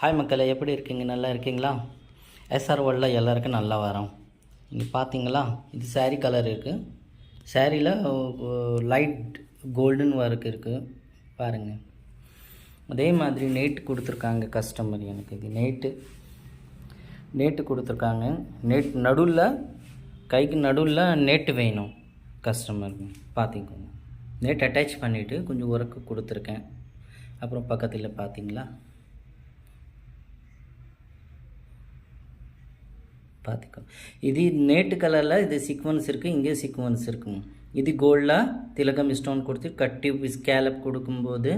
Hi மக்களே, எப்படி இருக்கீங்க? நல்லா இருக்கீங்களா? எஸ்ஆர் வேர்ல்டில் எல்லாருக்கும் நல்லா வரோம். இங்கே பார்த்தீங்களா, இது சாரீ கலர் இருக்குது. சாரியில் லைட் கோல்டன் ஒர்க் இருக்குது பாருங்கள். அதே மாதிரி நேட்டு கொடுத்துருக்காங்க கஸ்டமர். எனக்கு இது நேட்டு கொடுத்துருக்காங்க. நடுவில் கைக்கு நடுவில் நேட்டு வேணும் கஸ்டமருக்கு. பார்த்திக்கோங்க, நேட் அட்டாச் பண்ணிவிட்டு கொஞ்சம் ஒர்க்கு கொடுத்துருக்கேன். அப்புறம் பக்கத்தில் பார்த்தீங்களா, பார்த்துக்கோ. இது நேட்டு கலரில் இது சீக்வன்ஸ் இருக்குது, இங்கே சீக்வன்ஸ் இருக்குங்க. இது கோல்டில் திலகம் ஸ்டோன் கொடுத்து கட்டி ஸ்கேலப் கொடுக்கும்போது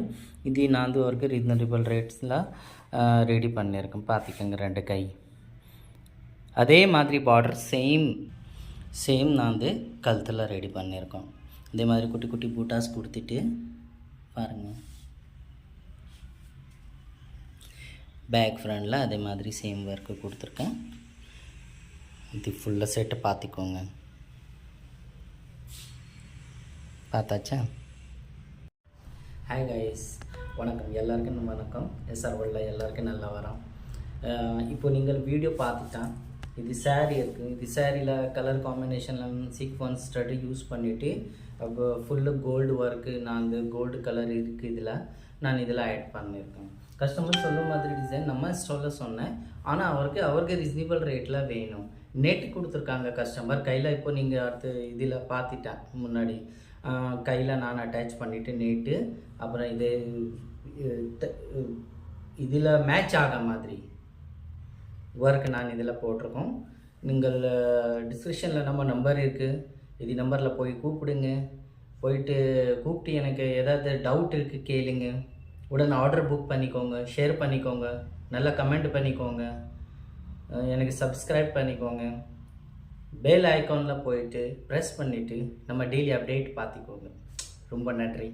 இது நான் ஒர்க்கு ரீசனபிள் ரேட்ஸில் ரெடி பண்ணியிருக்கேன். பார்த்துக்கோங்க, 2 கை அதே மாதிரி பார்டர் சேம் நான் கழுத்தில் ரெடி பண்ணியிருக்கோம். அதே மாதிரி குட்டி குட்டி பூட்டாஸ் கொடுத்துட்டு பாருங்கள். பேக் ஃப்ரண்டில் அதே மாதிரி சேம் ஒர்க்கு கொடுத்துருக்கேன். இது ஃபுல்லாக செட்டு பார்த்துக்கோங்க. பார்த்தாச்சா? ஹாய் கைஸ், வணக்கம். எல்லாருக்கும் வணக்கம். எஸ்ஆர் வேர்ல்டில் எல்லாருக்கும் நல்லா வரோம். இப்போ நீங்கள் வீடியோ பார்த்துட்டா, இது சாரீ இருக்குது. இது சாரியில் கலர் காம்பினேஷனில் சீக்வன்ஸ் ஸ்டடி யூஸ் பண்ணிவிட்டு அப்போ ஃபுல்லு கோல்டு ஒர்க்கு நான் கோல்டு கலர் இருக்குது. நான் இதில் ஆட் பண்ணியிருக்கேன். கஸ்டமர் சொல்ல மாதிரி டிசைன் நம்ம ஸ்டோரில் சொன்னேன். ஆனால் அவருக்கு ரீசனபிள் ரேட்டில் வேணும். நேட்டு கொடுத்துருக்காங்க கஸ்டமர் கையில். இப்போ நீங்கள் அடுத்து இதில் பார்த்துட்டேன் முன்னாடி கையில் நான் அட்டாச் பண்ணிவிட்டு நேட்டு, அப்புறம் இதில் மேட்ச் ஆக மாதிரி ஒர்க் நான் இதில் போட்டிருக்கோம். நீங்கள் டிஸ்கிரிப்ஷனில் நம்ம நம்பர் இருக்குது. இது நம்பரில் போய் கூப்பிட்டு எனக்கு ஏதாவது டவுட் இருக்குது கேளுங்க. உடனே ஆர்டர் புக் பண்ணிக்கோங்க, ஷேர் பண்ணிக்கோங்க, நல்லா கமெண்ட் பண்ணிக்கோங்க, எனக்கு சப்ஸ்கிரைப் பண்ணிக்கோங்க. பெல் ஐக்கானில் போயிட்டு ப்ரெஸ் பண்ணிவிட்டு நம்ம டெய்லி அப்டேட் பார்த்துக்கோங்க. ரொம்ப நன்றி.